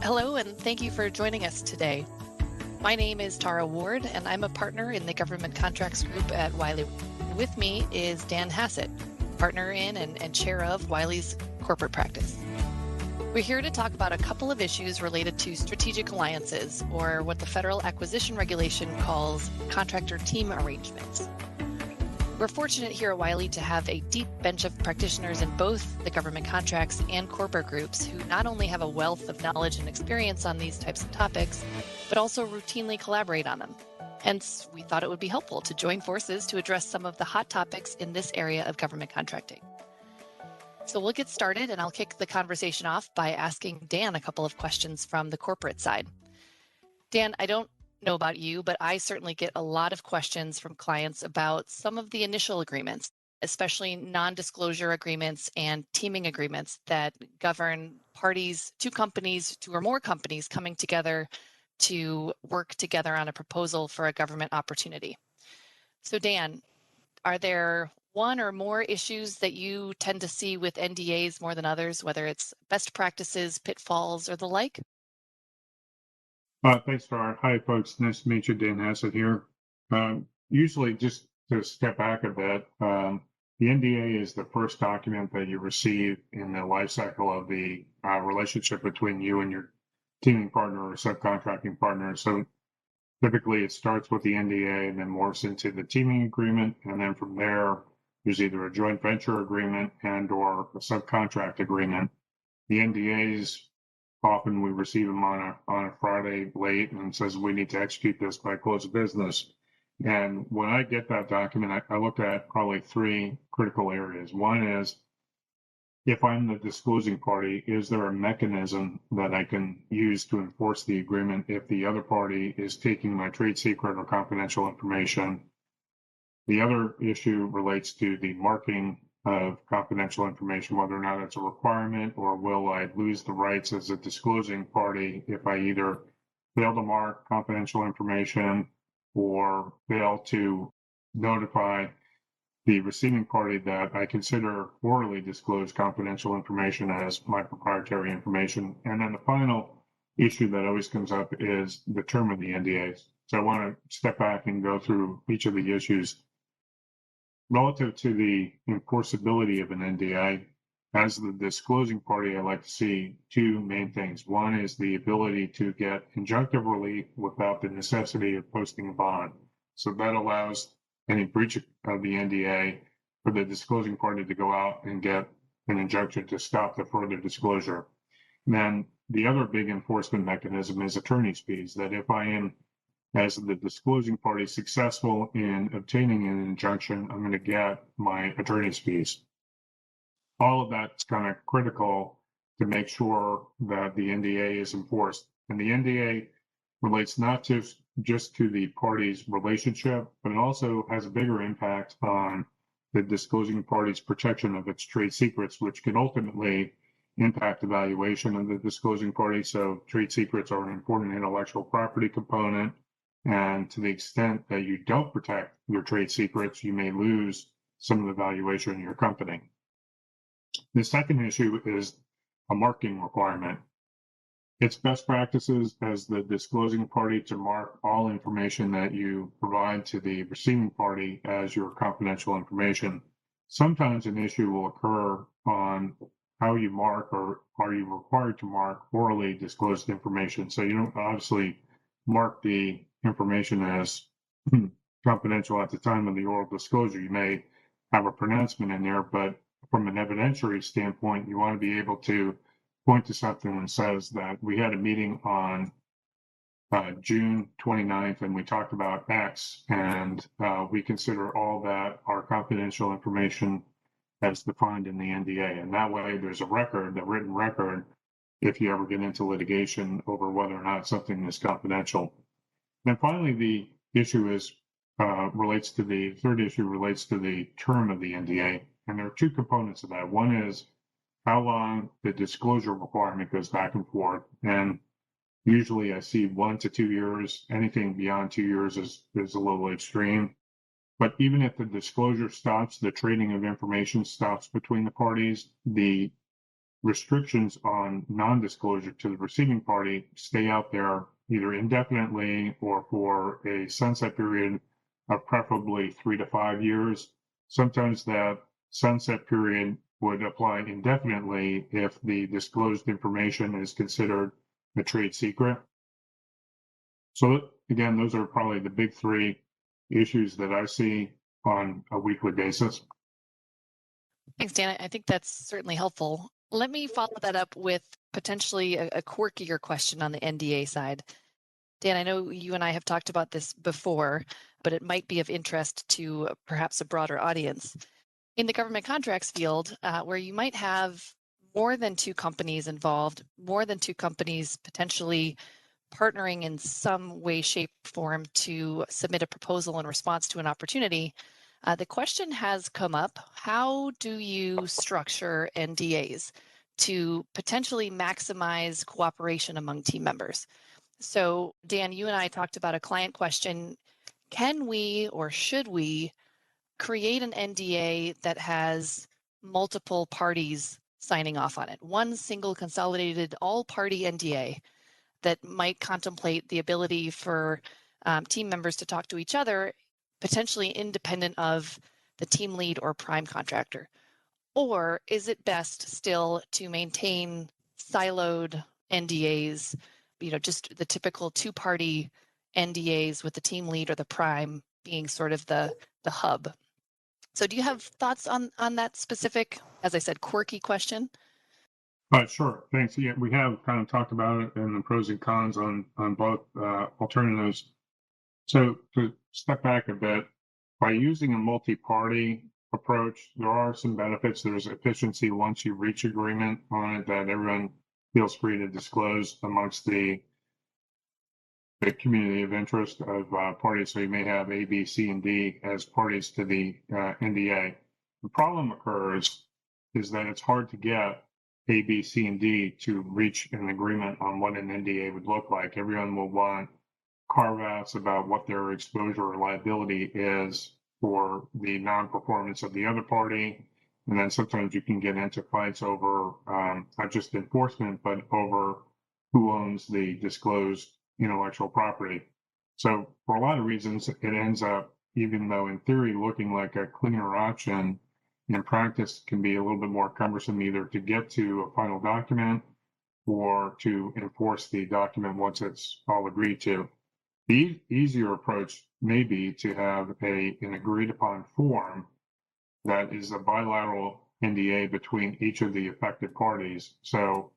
Hello, and thank you for joining us today. My name is Tara Ward, and I'm a partner in the Government Contracts Group at Wiley. With me is Dan Hassett, partner in and chair of Wiley's corporate practice. We're here to talk about a couple of issues related to strategic alliances, or what the Federal Acquisition Regulation calls contractor team arrangements. We're fortunate here at Wiley to have a deep bench of practitioners in both the government contracts and corporate groups who not only have a wealth of knowledge and experience on these types of topics, but also routinely collaborate on them. Hence, we thought it would be helpful to join forces to address some of the hot topics in this area of government contracting. So we'll get started, and I'll kick the conversation off by asking Dan a couple of questions from the corporate side. Dan, I don't know about you, but I certainly get a lot of questions from clients about some of the initial agreements, especially non-disclosure agreements and teaming agreements that govern parties, two or more companies coming together to work together on a proposal for a government opportunity. So Dan, are there one or more issues that you tend to see with NDAs more than others, whether it's best practices, pitfalls, or the like? Thanks, Tara. Hi, folks. Nice to meet you. Dan Hassett here. Usually, just to step back a bit, the NDA is the first document that you receive in the life cycle of the relationship between you and your teaming partner or subcontracting partner. So typically, it starts with the NDA and then morphs into the teaming agreement, and then from there, there's either a joint venture agreement and or a subcontract agreement. The NDAs, often we receive them on a Friday late and says we need to execute this by close of business. And when I get that document, I look at probably three critical areas. One is, if I'm the disclosing party, is there a mechanism that I can use to enforce the agreement if the other party is taking my trade secret or confidential information? The other issue relates to the marking of confidential information, whether or not it's a requirement, or will I lose the rights as a disclosing party if I either fail to mark confidential information or fail to notify the receiving party that I consider orally disclosed confidential information as my proprietary information. And then the final issue that always comes up is the term of the NDAs. So I want to step back and go through each of the issues. Relative to the enforceability of an NDA, as the disclosing party, I like to see two main things. One is the ability to get injunctive relief without the necessity of posting a bond. So that allows any breach of the NDA for the disclosing party to go out and get an injunction to stop the further disclosure. And then the other big enforcement mechanism is attorney's fees, that if I am, as the disclosing party, successful in obtaining an injunction, I'm going to get my attorney's fees. All of that's kind of critical to make sure that the NDA is enforced. And the NDA relates not just to the parties' relationship, but it also has a bigger impact on the disclosing party's protection of its trade secrets, which can ultimately impact the valuation of the disclosing party. So trade secrets are an important intellectual property component. And to the extent that you don't protect your trade secrets, you may lose some of the valuation in your company. The second issue is a marking requirement. It's best practices as the disclosing party to mark all information that you provide to the receiving party as your confidential information. Sometimes an issue will occur on how you mark, or are you required to mark orally disclosed information. So you don't obviously mark the information as confidential at the time of the oral disclosure. You may have a pronouncement in there, but from an evidentiary standpoint, you want to be able to point to something that says that we had a meeting on June 29th and we talked about X, and we consider all that our confidential information as defined in the NDA. And that way there's a record, a written record, if you ever get into litigation over whether or not something is confidential. Then finally, the issue is relates to the third issue relates to the term of the NDA. And there are two components of that. One is how long the disclosure requirement goes back and forth. And usually I see 1 to 2 years. Anything beyond 2 years is a little extreme. But even if the disclosure stops, the trading of information stops between the parties, the restrictions on non-disclosure to the receiving party stay out there either indefinitely or for a sunset period of preferably 3 to 5 years. Sometimes that sunset period would apply indefinitely if the disclosed information is considered a trade secret. So again, those are probably the big three issues that I see on a weekly basis. Thanks, Dan. I think that's certainly helpful. Let me follow that up with potentially a quirkier question on the NDA side. Dan, I know you and I have talked about this before, but it might be of interest to perhaps a broader audience. In the government contracts field, where you might have more than two companies involved, more than two companies potentially partnering in some way, shape, form to submit a proposal in response to an opportunity, the question has come up, how do you structure NDAs to potentially maximize cooperation among team members? So, Dan, you and I talked about a client question. Can we or should we create an NDA that has multiple parties signing off on it? One single consolidated all-party NDA that might contemplate the ability for team members to talk to each other, potentially independent of the team lead or prime contractor? Or is it best still to maintain siloed NDAs, just the typical two-party NDAs with the team lead or the prime being sort of the hub? So do you have thoughts on that specific, as I said, quirky question? Sure, thanks. Yeah, we have kind of talked about it and the pros and cons on both alternatives. So to step back a bit, by using a multi-party approach, there are some benefits. There's efficiency once you reach agreement on it that everyone feels free to disclose amongst the community of interest of parties. So you may have A, B, C, and D as parties to the NDA. The problem occurs is that it's hard to get A, B, C, and D to reach an agreement on what an NDA would look like. Everyone will want carve-outs about what their exposure or liability is for the non-performance of the other party. And then sometimes you can get into fights over not just enforcement, but over who owns the disclosed intellectual property. So for a lot of reasons, it ends up, even though in theory looking like a cleaner option, in practice can be a little bit more cumbersome either to get to a final document or to enforce the document once it's all agreed to. The easier approach may be to have an agreed upon form that is a bilateral NDA between each of the affected parties. So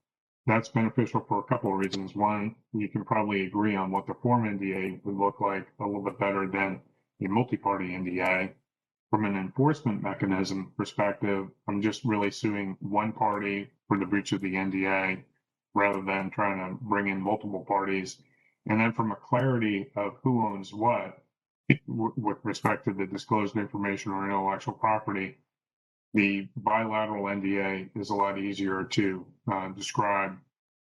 that's beneficial for a couple of reasons. One, you can probably agree on what the form NDA would look like a little bit better than a multi-party NDA. From an enforcement mechanism perspective, I'm just really suing one party for the breach of the NDA rather than trying to bring in multiple parties. And then from a clarity of who owns what with respect to the disclosed information or intellectual property, the bilateral NDA is a lot easier to describe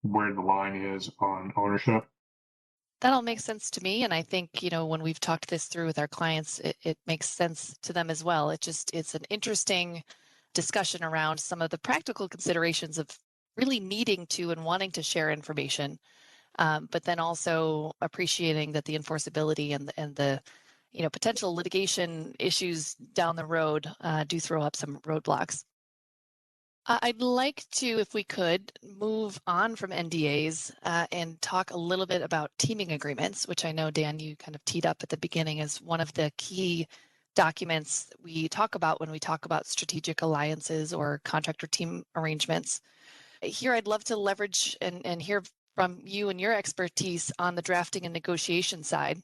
where the line is on ownership. That all makes sense to me. And I think, when we've talked this through with our clients, it makes sense to them as well. It's an interesting discussion around some of the practical considerations of really needing to and wanting to share information, but then also appreciating that the enforceability and the potential litigation issues down the road do throw up some roadblocks. I'd like to, if we could, move on from NDAs and talk a little bit about teaming agreements, which I know, Dan, you kind of teed up at the beginning as one of the key documents we talk about when we talk about strategic alliances or contractor team arrangements. Here, I'd love to leverage and hear from you and your expertise on the drafting and negotiation side.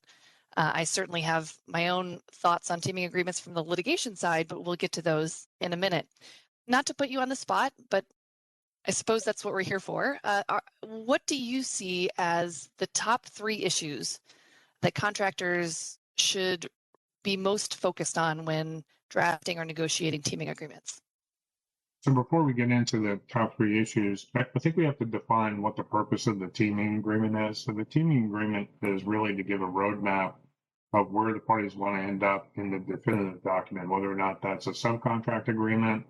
I certainly have my own thoughts on teaming agreements from the litigation side, but we'll get to those in a minute. Not to put you on the spot, but I suppose that's what we're here for. What do you see as the top 3 issues that contractors should be most focused on when drafting or negotiating teaming agreements? So before we get into the top 3 issues, I think we have to define what the purpose of the teaming agreement is. So the teaming agreement is really to give a roadmap of where the parties want to end up in the definitive document, whether or not that's a subcontract agreement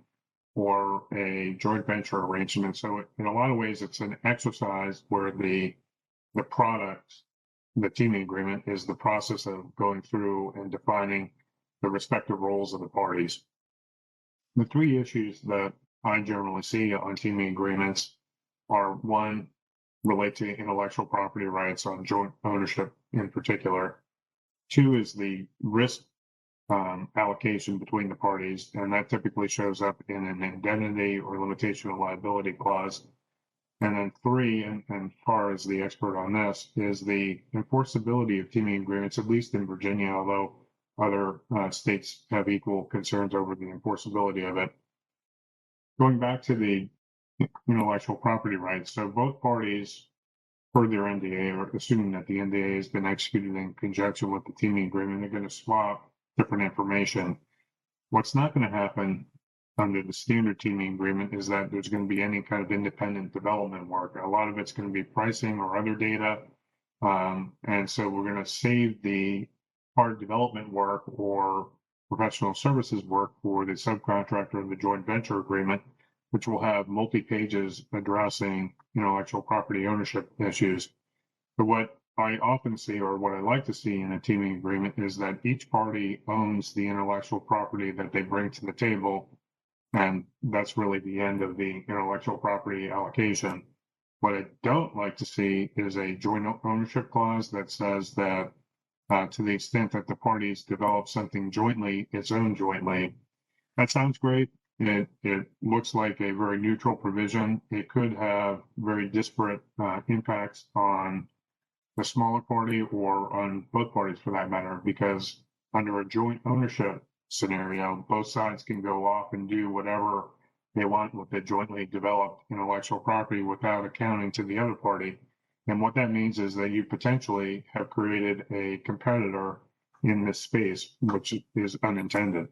or a joint venture arrangement. So in a lot of ways, it's an exercise where the product, the teaming agreement, is the process of going through and defining the respective roles of the parties. The three issues that I generally see on teaming agreements are: one, relate to intellectual property rights on joint ownership in particular. Two is the risk allocation between the parties, and that typically shows up in an indemnity or limitation of liability clause. And then three, and Tara is the expert on this, is the enforceability of teaming agreements, at least in Virginia, although other states have equal concerns over the enforceability of it. Going back to the intellectual property rights, so both parties, per their NDA, or assuming that the NDA has been executed in conjunction with the teaming agreement, they're going to swap different information. What's not going to happen under the standard teaming agreement is that there's going to be any kind of independent development work. A lot of it's going to be pricing or other data. And so we're going to save the hard development work or professional services work for the subcontractor of the joint venture agreement, which will have multi-pages addressing intellectual property ownership issues. But what I often see, or what I like to see in a teaming agreement, is that each party owns the intellectual property that they bring to the table, and that's really the end of the intellectual property allocation. What I don't like to see is a joint ownership clause that says that to the extent that the parties develop something jointly, it's owned jointly. That sounds great. It looks like a very neutral provision. It could have very disparate impacts on the smaller party or on both parties for that matter, because under a joint ownership scenario, both sides can go off and do whatever they want with the jointly developed intellectual property without accounting to the other party. And what that means is that you potentially have created a competitor in this space, which is unintended.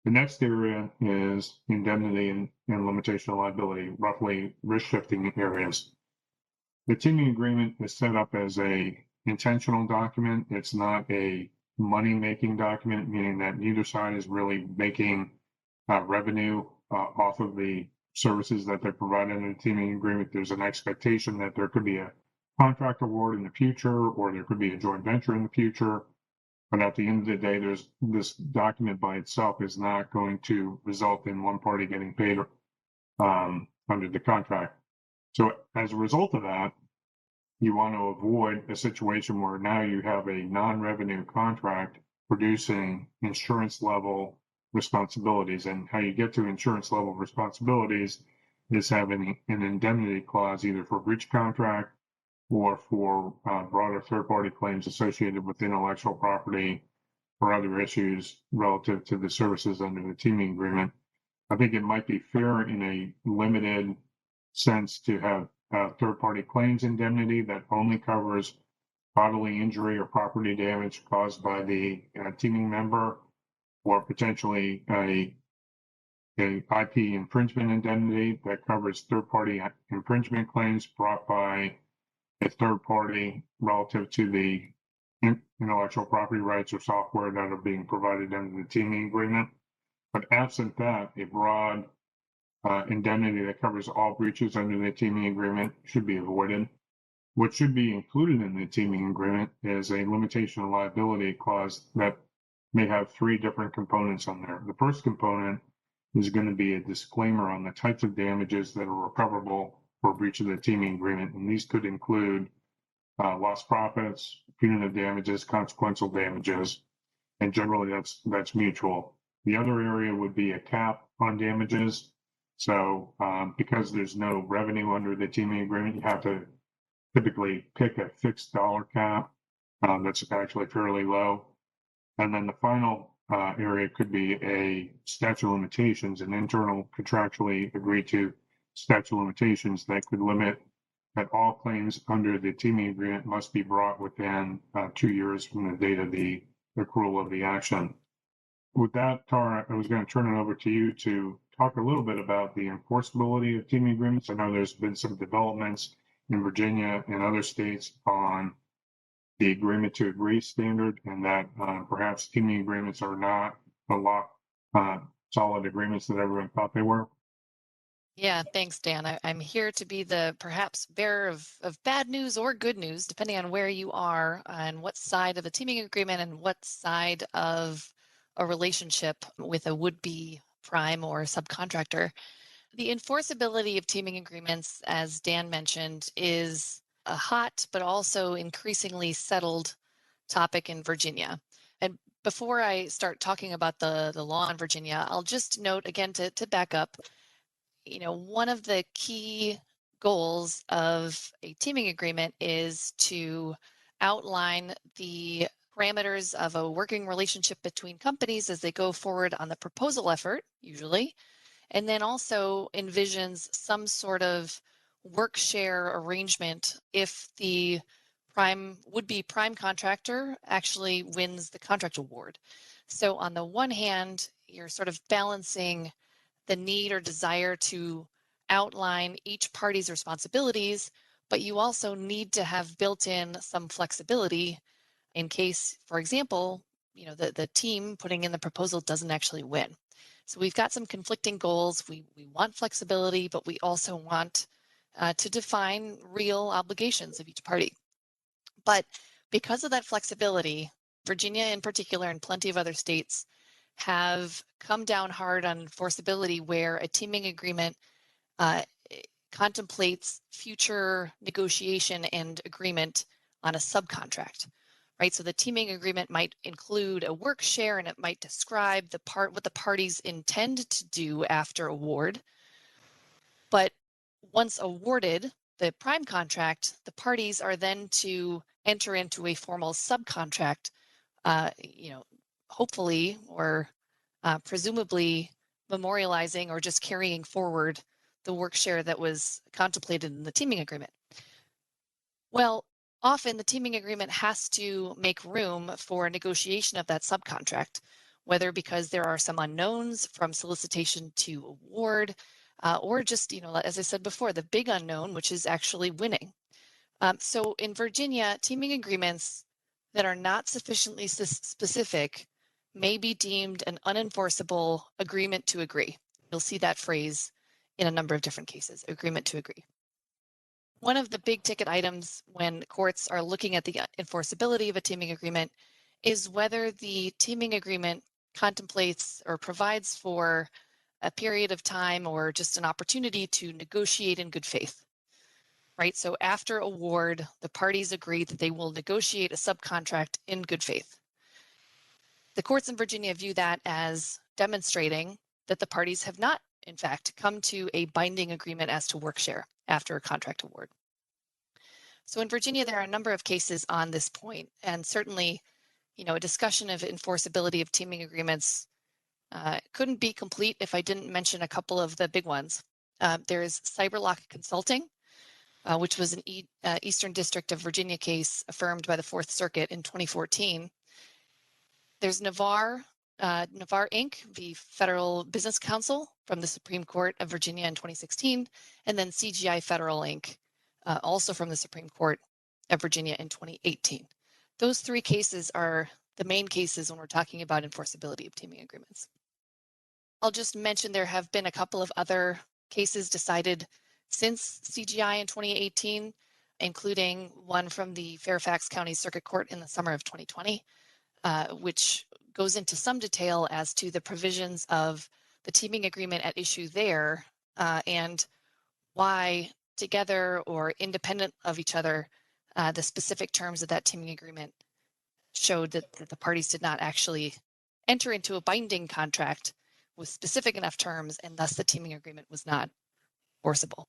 The next area is indemnity and limitation of liability, roughly risk shifting areas. The teaming agreement is set up as a intentional document. It's not a money-making document, meaning that neither side is really making revenue off of the services that they're providing in the teaming agreement. There's an expectation that there could be a contract award in the future, or there could be a joint venture in the future. But at the end of the day, there's this document by itself is not going to result in one party getting paid under the contract. So as a result of that, you want to avoid a situation where now you have a non-revenue contract producing insurance level responsibilities. And how you get to insurance level responsibilities is having an indemnity clause either for breach of contract or for broader third-party claims associated with intellectual property or other issues relative to the services under the teaming agreement. I think it might be fair in a limited sense to have third-party claims indemnity that only covers bodily injury or property damage caused by the teaming member, or potentially a IP infringement indemnity that covers third-party infringement claims brought by a third party relative to the intellectual property rights or software that are being provided under the teaming agreement. But absent that, a broad indemnity that covers all breaches under the teaming agreement should be avoided. What should be included in the teaming agreement is a limitation of liability clause that may have three different components on there. The first component is going to be a disclaimer on the types of damages that are recoverable for breach of the teaming agreement, and these could include lost profits, punitive damages, consequential damages, and generally that's mutual. The other area would be a cap on damages. So because there's no revenue under the teaming agreement, you have to typically pick a fixed dollar cap that's actually fairly low. And then the final area could be a statute of limitations, an internal contractually agreed to statute of limitations that could limit that all claims under the teaming agreement must be brought within 2 years from the date of the accrual of the action. With that, Tara, I was going to turn it over to you to talk a little bit about the enforceability of teaming agreements. I know there's been some developments in Virginia and other states on the agreement to agree standard, and that perhaps teaming agreements are not a lot solid agreements that everyone thought they were. Yeah, thanks, Dan. I'm here to be the perhaps bearer of bad news or good news, depending on where you are and what side of the teaming agreement and what side of a relationship with a would-be prime or subcontractor. The enforceability of teaming agreements, as Dan mentioned, is a hot but also increasingly settled topic in Virginia. And before I start talking about the law in Virginia, I'll just note again to back up, one of the key goals of a teaming agreement is to outline the parameters of a working relationship between companies as they go forward on the proposal effort, usually, and then also envisions some sort of work share arrangement if the would-be prime contractor actually wins the contract award. So on the one hand, you're sort of balancing the need or desire to outline each party's responsibilities, but you also need to have built in some flexibility in case, for example, the team putting in the proposal doesn't actually win. So we've got some conflicting goals. We want flexibility, but we also want to define real obligations of each party. But because of that flexibility, Virginia in particular and plenty of other states have come down hard on enforceability where a teaming agreement contemplates future negotiation and agreement on a subcontract, right? So the teaming agreement might include a work share and it might describe what the parties intend to do after award. But once awarded the prime contract, the parties are then to enter into a formal subcontract, hopefully or presumably memorializing or just carrying forward the work share that was contemplated in the teaming agreement. Well, often the teaming agreement has to make room for negotiation of that subcontract, whether because there are some unknowns from solicitation to award, or just, as I said before, the big unknown, which is actually winning. So in Virginia, teaming agreements that are not sufficiently specific may be deemed an unenforceable agreement to agree. You'll see that phrase in a number of different cases, agreement to agree. One of the big ticket items when courts are looking at the enforceability of a teaming agreement is whether the teaming agreement contemplates or provides for a period of time or just an opportunity to negotiate in good faith, right? So after award, the parties agree that they will negotiate a subcontract in good faith. The courts in Virginia view that as demonstrating that the parties have not, in fact, come to a binding agreement as to work share after a contract award. So in Virginia, there are a number of cases on this point, and certainly, a discussion of enforceability of teaming agreements couldn't be complete if I didn't mention a couple of the big ones. There's CyberLock Consulting, which was an Eastern District of Virginia case affirmed by the Fourth Circuit in 2014. There's Navarre Inc., the Federal Business Council from the Supreme Court of Virginia in 2016, and then CGI Federal Inc., also from the Supreme Court of Virginia in 2018. Those three cases are the main cases when we're talking about enforceability of teaming agreements. I'll just mention there have been a couple of other cases decided since CGI in 2018, including one from the Fairfax County Circuit Court in the summer of 2020, which goes into some detail as to the provisions of the teaming agreement at issue there and why, together or independent of each other, the specific terms of that teaming agreement showed that the parties did not actually enter into a binding contract with specific enough terms, and thus the teaming agreement was not enforceable.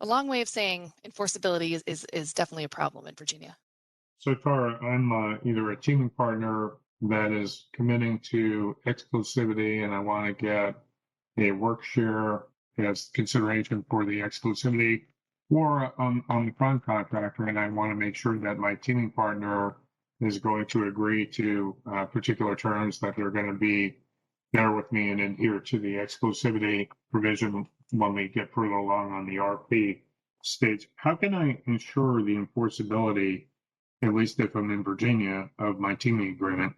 A long way of saying enforceability is definitely a problem in Virginia. So Tara, I'm either a teaming partner that is committing to exclusivity and I want to get a work share as consideration for the exclusivity, or on the prime contractor and I want to make sure that my teaming partner is going to agree to particular terms, that they're going to be there with me and adhere to the exclusivity provision when we get further along on the RP stage. How can I ensure the enforceability, at least if I'm in Virginia, of my teaming agreement?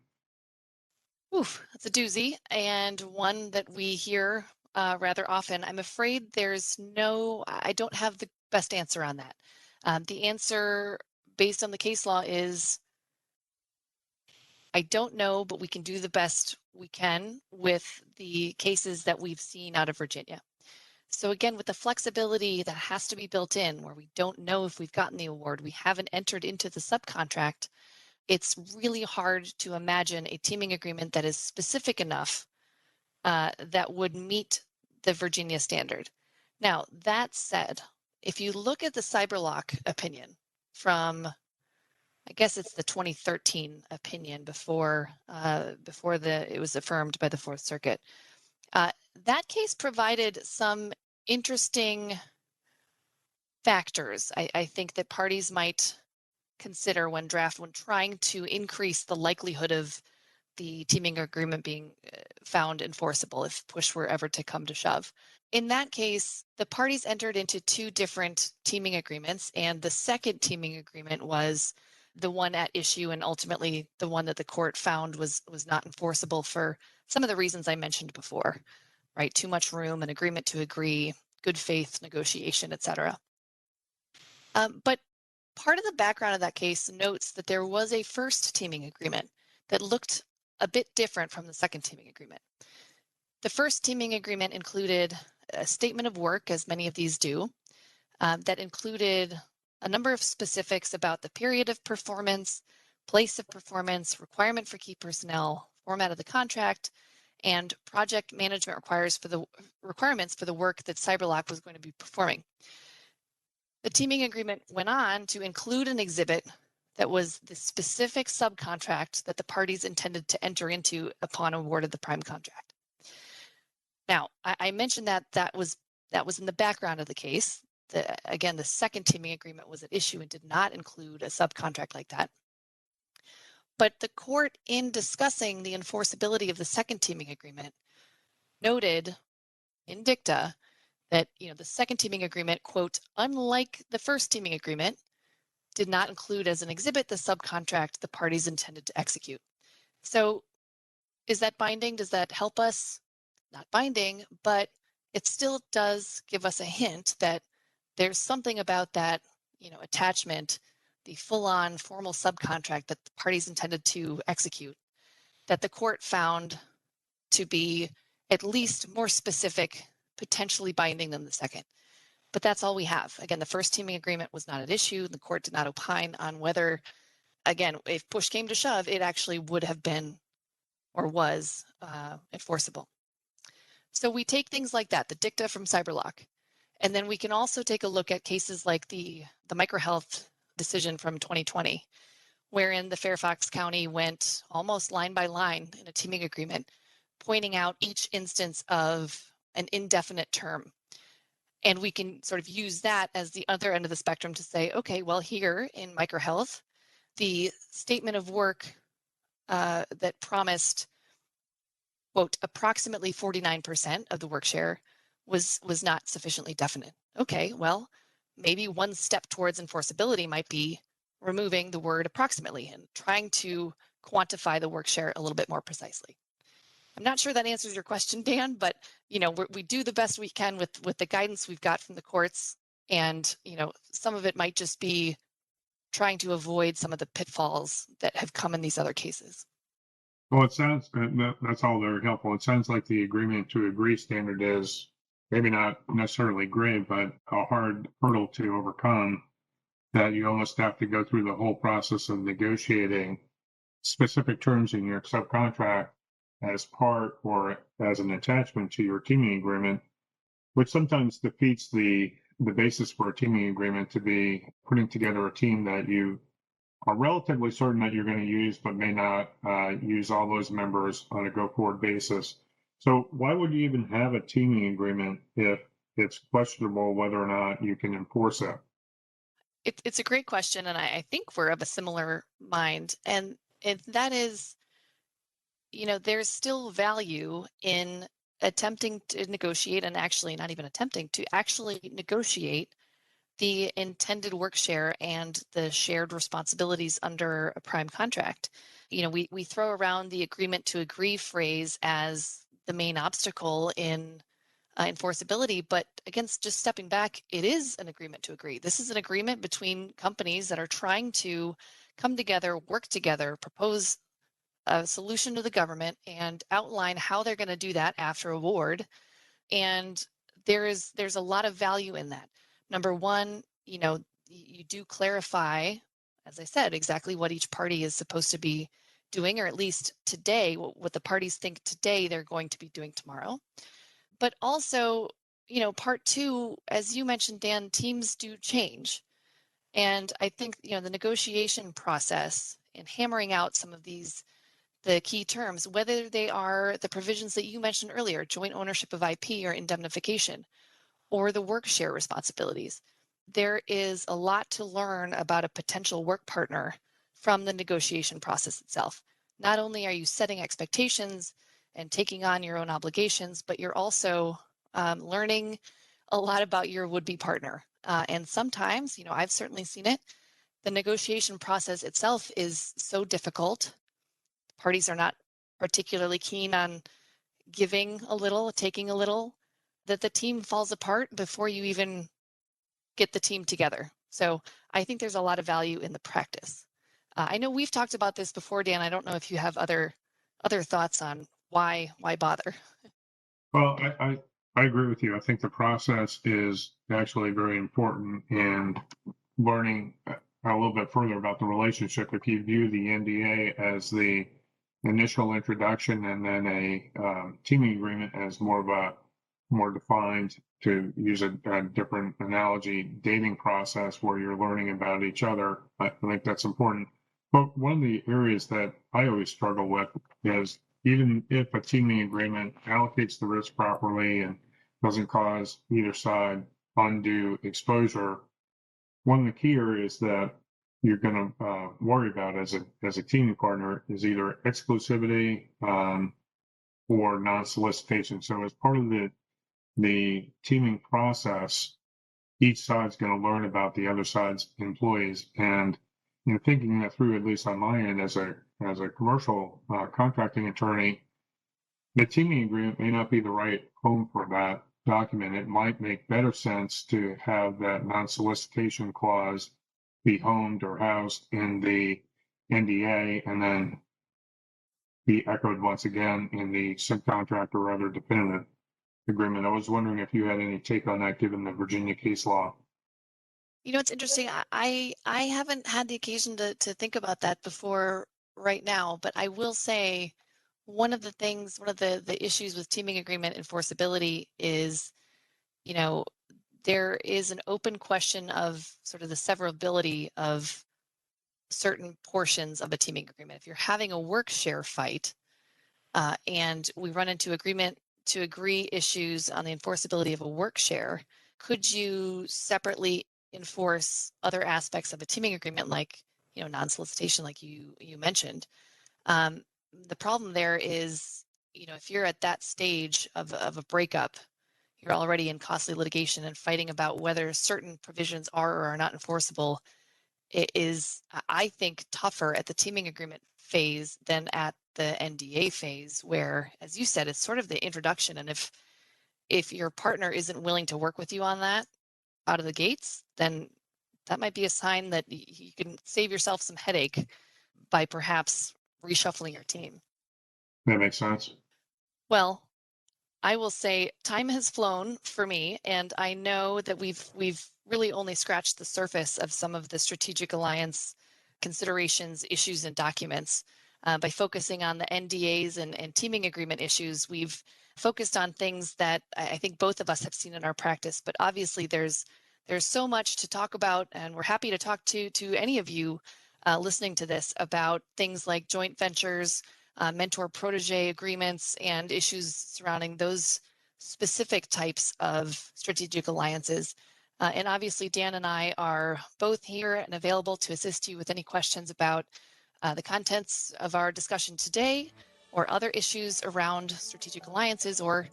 Oof, that's a doozy, and one that we hear rather often. I'm afraid I don't have the best answer on that. The answer based on the case law is I don't know, but we can do the best we can with the cases that we've seen out of Virginia. So again, with the flexibility that has to be built in, where we don't know if we've gotten the award, we haven't entered into the subcontract, it's really hard to imagine a teaming agreement that is specific enough that would meet the Virginia standard. Now, that said, if you look at the Cyberlock opinion from, I guess it's the 2013 opinion before it was affirmed by the Fourth Circuit, that case provided some interesting factors I think that parties might consider when trying to increase the likelihood of the teaming agreement being found enforceable if push were ever to come to shove. In that case, the parties entered into two different teaming agreements, and the second teaming agreement was the one at issue and ultimately the one that the court found was not enforceable for some of the reasons I mentioned before, right? Too much room, an agreement to agree, good faith negotiation, etc. But part of the background of that case notes that there was a first teaming agreement that looked a bit different from the second teaming agreement. The first teaming agreement included a statement of work, as many of these do, that included a number of specifics about the period of performance, place of performance, requirement for key personnel, format of the contract, and project management requirements for the work that Cyberlock was going to be performing. The teaming agreement went on to include an exhibit that was the specific subcontract that the parties intended to enter into upon award of the prime contract. Now, I mentioned that was in the background of the case. Again, the second teaming agreement was at issue and did not include a subcontract like that. But the court, in discussing the enforceability of the second teaming agreement, noted in dicta that the second teaming agreement, quote, unlike the first teaming agreement, did not include as an exhibit the subcontract the parties intended to execute. So is that binding? Does that help us? Not binding, but it still does give us a hint that there's something about that, attachment, the full-on formal subcontract that the parties intended to execute, that the court found to be at least more specific, potentially binding than the second. But that's all we have. Again, the first teaming agreement was not at issue. The court did not opine on whether, again, if push came to shove, it actually would have been or was enforceable. So we take things like that, the dicta from Cyberlock, and then we can also take a look at cases like the microhealth decision from 2020, wherein the Fairfax County went almost line by line in a teaming agreement, pointing out each instance of an indefinite term. And we can sort of use that as the other end of the spectrum to say, okay, well, here in microhealth, the statement of work that promised, quote, approximately 49% of the work share was not sufficiently definite. Okay, well, maybe one step towards enforceability might be removing the word approximately and trying to quantify the work share a little bit more precisely. I'm not sure that answers your question, Dan, but we do the best we can with the guidance we've got from the courts, and some of it might just be trying to avoid some of the pitfalls that have come in these other cases. Well, it sounds that's all very helpful. It sounds like the agreement to agree standard is maybe not necessarily great, but a hard hurdle to overcome, that you almost have to go through the whole process of negotiating specific terms in your subcontract as part or as an attachment to your teaming agreement, which sometimes defeats the basis for a teaming agreement to be putting together a team that you are relatively certain that you're going to use, but may not use all those members on a go-forward basis. So why would you even have a teaming agreement if it's questionable whether or not you can enforce it? It's a great question, and I think we're of a similar mind. And that is, there's still value in attempting to negotiate, and actually not even attempting to actually negotiate the intended work share and the shared responsibilities under a prime contract. we throw around the agreement to agree phrase as the main obstacle in enforceability, but again, just stepping back, it is an agreement to agree. This is an agreement between companies that are trying to come together, work together, propose a solution to the government, and outline how they're going to do that after award. And there's a lot of value in that. Number one, you do clarify, as I said, exactly what each party is supposed to be doing, or at least today, what the parties think today they're going to be doing tomorrow. But also, part two, as you mentioned, Dan, teams do change. And I think, the negotiation process and hammering out some of the key terms, whether they are the provisions that you mentioned earlier, joint ownership of IP or indemnification, or the work share responsibilities. There is a lot to learn about a potential work partner from the negotiation process itself. Not only are you setting expectations and taking on your own obligations, but you're also learning a lot about your would-be partner. And sometimes, I've certainly seen it, the negotiation process itself is so difficult. Parties are not particularly keen on giving a little, taking a little, that the team falls apart before you even get the team together. So I think there's a lot of value in the practice. I know we've talked about this before, Dan. I don't know if you have other thoughts on why bother. Well, I agree with you. I think the process is actually very important, and learning a little bit further about the relationship. If you view the NDA as the initial introduction and then a teaming agreement as more defined, to use a different analogy, dating process where you're learning about each other, I think that's important. But one of the areas that I always struggle with is, even if a teaming agreement allocates the risk properly and doesn't cause either side undue exposure, one of the key areas that you're going to worry about as a teaming partner is either exclusivity or non-solicitation. So as part of the teaming process, each side's going to learn about the other side's employees. And thinking that through, at least on my end as a commercial contracting attorney, the teaming agreement may not be the right home for that document. It might make better sense to have that non-solicitation clause be homed or housed in the NDA and then be echoed once again in the subcontractor or other definitive agreement. I was wondering if you had any take on that, given the Virginia case law. It's interesting. I haven't had the occasion to think about that before right now, but I will say one of the issues with teaming agreement enforceability is, there is an open question of sort of the severability of certain portions of a teaming agreement. If you're having a work share fight and we run into agreement to agree issues on the enforceability of a work share, could you separately enforce other aspects of a teaming agreement, like non-solicitation, like you mentioned? The problem there is, if you're at that stage of a breakup, you're already in costly litigation and fighting about whether certain provisions are or are not enforceable. It is, I think, tougher at the teaming agreement phase than at the NDA phase, where, as you said, it's sort of the introduction. And if your partner isn't willing to work with you on that out of the gates, then that might be a sign that you can save yourself some headache by perhaps reshuffling your team. That makes sense. Well, I will say time has flown for me, and I know that we've really only scratched the surface of some of the strategic alliance considerations, issues, and documents. By focusing on the NDAs and teaming agreement issues, we've focused on things that I think both of us have seen in our practice. But obviously, there's so much to talk about, and we're happy to talk to any of you listening to this about things like joint ventures, mentor-protege agreements, and issues surrounding those specific types of strategic alliances. And obviously, Dan and I are both here and available to assist you with any questions about the contents of our discussion today, or other issues around strategic alliances, or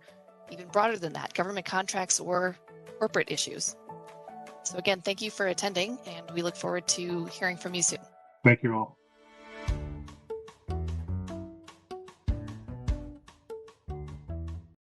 even broader than that, government contracts or corporate issues. So again, thank you for attending, and we look forward to hearing from you soon. Thank you all.